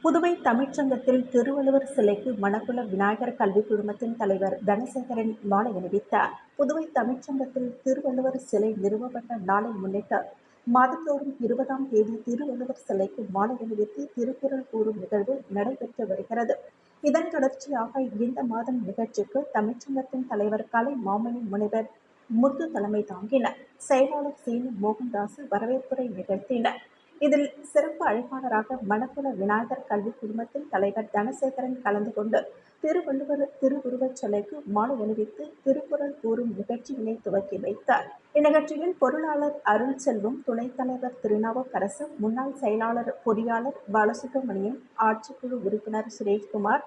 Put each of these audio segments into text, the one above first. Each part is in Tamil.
புதுவை தமிழ்ச்சங்கத்தில் திருவள்ளுவர் சிலைக்கு மணக்குள விநாயகர் கல்விக் குழுமத்தின் தலைவர் தனசேகரன் மாலை அணிவித்தார். புதுவை தமிழ்ச்சங்கத்தில் திருவள்ளுவர் சிலை நிறுவப்பட்ட நாளை முன்னிட்டு மாதந்தோறும் 20ஆம் தேதி திருவள்ளுவர் சிலைக்கு மாலை அணிவித்து திருக்குறள் கூறும் நிகழ்வு நடைபெற்று வருகிறது. இதன் தொடர்ச்சியாக இந்த மாதம் நிகழ்ச்சிக்கு தமிழ்ச்சங்கத்தின் தலைவர் கலை மாமணி முனைவர் முத்து தலைமை தாங்கினர். செயலாளர் சீனு மோகன்தாஸ் வரவேற்புரை நிகழ்த்தினர். இதில் சிறப்பு அழைப்பாளராக மணக்குள விநாயகர் கல்விக் குழுமத்தின் தலைவர் தனசேகரன் கலந்து கொண்டு திருவள்ளுவர் திருவுருவச் சிலைக்கு மாலை அணிவித்து திருக்குறள் கூறும் நிகழ்ச்சியினை துவக்கி வைத்தார். இந்நிகழ்ச்சியில் பொருளாளர் அருள் செல்வம், துணைத் தலைவர் திருநாவுக்கரசு, முன்னாள் செயலாளர் பொறியாளர் பாலசுப்ரமணியம், ஆட்சிக்குழு உறுப்பினர் சுரேஷ்குமார்,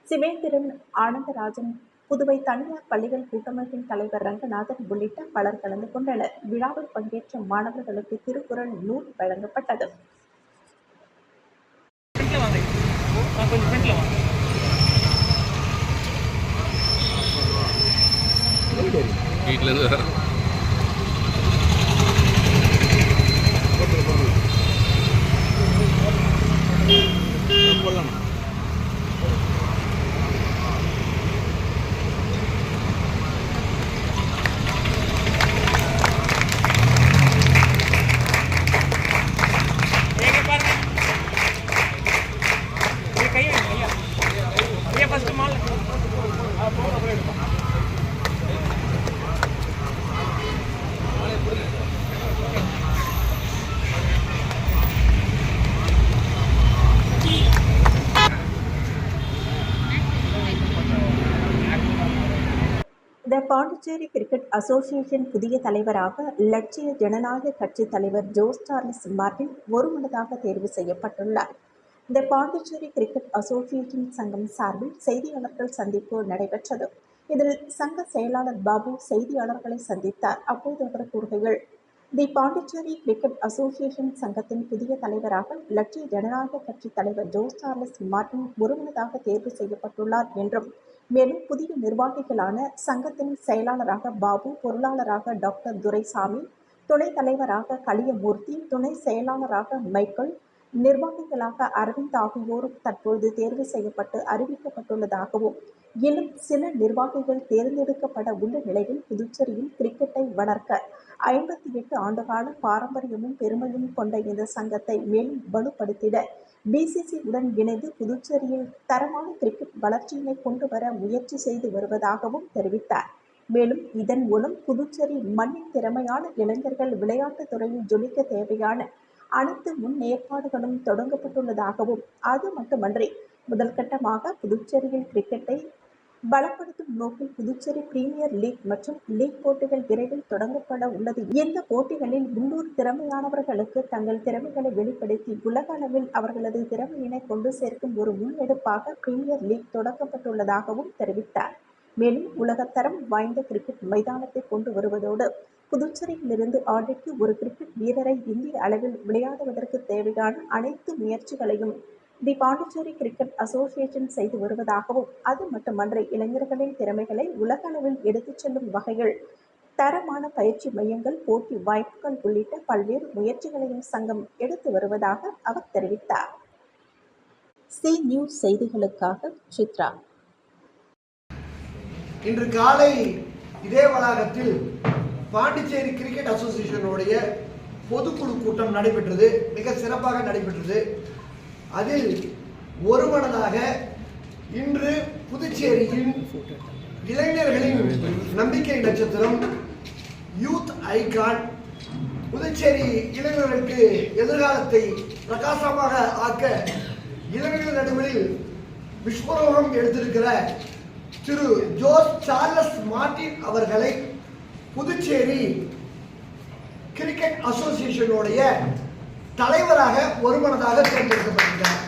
சிவேந்திரன், ஆனந்தராஜன், புதுவை தனியார் பள்ளிகள் கூட்டமைப்பின் தலைவர் ரங்கநாதன் உள்ளிட்ட பலர் கலந்து கொண்டனர். விழாவில் பங்கேற்ற மாணவர்களுக்கு திருக்குறள் நூல் வழங்கப்பட்டது. த பாண்டிச்சேரி கிரிக்கெட் அசோசியேஷன் புதிய தலைவராக லட்சிய ஜனநாயக கட்சி தலைவர் ஜோஸ் சார்லஸ் மார்டின் ஒருமனதாக தேர்வு செய்யப்பட்டுள்ளார். த பாண்டிச்சேரி கிரிக்கெட் அசோசியேஷன் சங்கம் சார்பில் செய்தியாளர்கள் சந்திப்பு நடைபெற்றது. இதில் சங்க செயலாளர் பாபு செய்தியாளர்களை சந்தித்தார். அப்போது அவர் கூறுகையில், தி பாண்டிச்சேரி கிரிக்கெட் அசோசியேஷன் சங்கத்தின் புதிய தலைவராக லட்சிய ஜனநாயக கட்சி தலைவர் ஜோஸ் சார்லஸ் மார்டின் ஒருமனதாக தேர்வு செய்யப்பட்டுள்ளார் என்றும், மேலும் புதிய நிர்வாகிகளான சங்கத்தின் செயலாளராக பாபு, பொருளாளராக டாக்டர் துரைசாமி, துணைத் தலைவராக கலியமூர்த்தி, துணை செயலாளராக மைக்கேல், நிர்வாகிகளாக அரவிந்த் ஆகியோரும் தற்பொழுது தேர்வு செய்யப்பட்டு அறிவிக்கப்பட்டுள்ளதாகவும், இன்னும் சில நிர்வாகிகள் தேர்ந்தெடுக்கப்பட உள்ள நிலையில் புதுச்சேரியில் கிரிக்கெட்டை வளர்க்க 58 ஆண்டுகால பாரம்பரியமும் பெருமையும் கொண்ட இந்த சங்கத்தை மேலும் வலுப்படுத்திட பிசிசி உடன் இணைந்து புதுச்சேரியில் தரமான கிரிக்கெட் வளர்ச்சியினை கொண்டு வர முயற்சி செய்து வருவதாகவும் தெரிவித்தார். மேலும் இதன் மூலம் புதுச்சேரி மண்ணின் திறமையான இளைஞர்கள் விளையாட்டுத் துறையில் ஜொலிக்க தேவையான அனைத்து முன்னேற்பாடுகளும் தொடங்கப்பட்டுள்ளதாகவும், அது மட்டுமன்றி முதல்கட்டமாக புதுச்சேரியில் கிரிக்கெட்டை பலப்படுத்தும் நோக்கில் புதுச்சேரி பிரீமியர் லீக் மற்றும் லீக் போட்டிகள் விரைவில் தொடங்கப்பட உள்ளது. இந்த போட்டிகளில் உள்ளூர் திறமையானவர்களுக்கு தங்கள் திறமைகளை வெளிப்படுத்தி உலக அளவில் அவர்களது திறமையினை கொண்டு சேர்க்கும் ஒரு முன்னெடுப்பாக பிரீமியர் லீக் தொடங்கப்பட்டுள்ளதாகவும் தெரிவித்தார். மேலும் உலகத்தரம் வாய்ந்த கிரிக்கெட் மைதானத்தை கொண்டு வருவதோடு புதுச்சேரியிலிருந்து ஆண்டிற்கு ஒரு கிரிக்கெட் வீரரை இந்திய அளவில் விளையாடுவதற்கு தேவையான அனைத்து முயற்சிகளையும் தி பாண்டிச்சேரி கிரிக்கெட் அசோசியேஷன் செய்து வருவதாகவும், அது மட்டுமன்றி இளைஞர்களின் திறமைகளை உலக அளவில் எடுத்துச் செல்லும் வகையில் தரமான பயிற்சி மையங்கள், போட்டி வாய்ப்புகள் உள்ளிட்ட பல்வேறு முயற்சிகளையும் சங்கம் எடுத்து வருவதாக அவர் தெரிவித்தார். சி நியூஸ் செய்திகளுக்காக சித்ரா. இன்று காலை இதே வளாகத்தில் பாண்டிச்சேரி கிரிக்கெட் அசோசியேஷனுடைய பொதுக்குழு கூட்டம் நடைபெற்றது. மிக சிறப்பாக நடைபெற்றது. அதில் ஒருமனதாக இன்று புதுச்சேரியின் இளைஞர்களின் நம்பிக்கை நட்சத்திரம், யூத் ஐகான், புதுச்சேரி இளைஞர்களுக்கு எதிர்காலத்தை பிரகாசமாக ஆக்க இளைஞர்கள் நடுவில் விஸ்வரூபம் எடுத்திருக்கிற திரு ஜோஸ் சார்லஸ் மார்டின் அவர்களை புதுச்சேரி கிரிக்கெட் அசோசியேஷனுடைய தலைவராக ஒருமனதாக தேர்ந்தெடுக்கப்பட்டார்.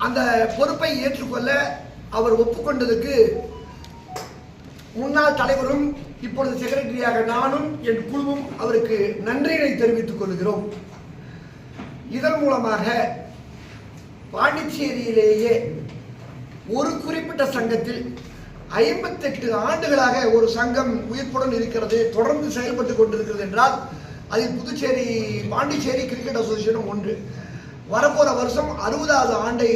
அந்த பொறுப்பை ஏற்றுக்கொள்ள அவர் ஒப்புக்கொண்டதுக்கு முன்னாள் தலைவரும் இப்பொழுது செக்ரட்டரியாக நானும் என் குழுவும் அவருக்கு நன்றியை தெரிவித்துக் கொள்கிறோம். இதன் மூலமாக பாண்டிச்சேரியிலேயே ஒரு குறிப்பிட்ட சங்கத்தில் 58 ஆண்டுகளாக ஒரு சங்கம் உயிர்ப்புடன் இருக்கிறது, தொடர்ந்து செயல்பட்டு கொண்டிருக்கிறது என்றால் அதில் பாண்டிச்சேரி கிரிக்கெட் அசோசியேஷனும் ஒன்று. வரப்போற வருஷம் 60வது ஆண்டை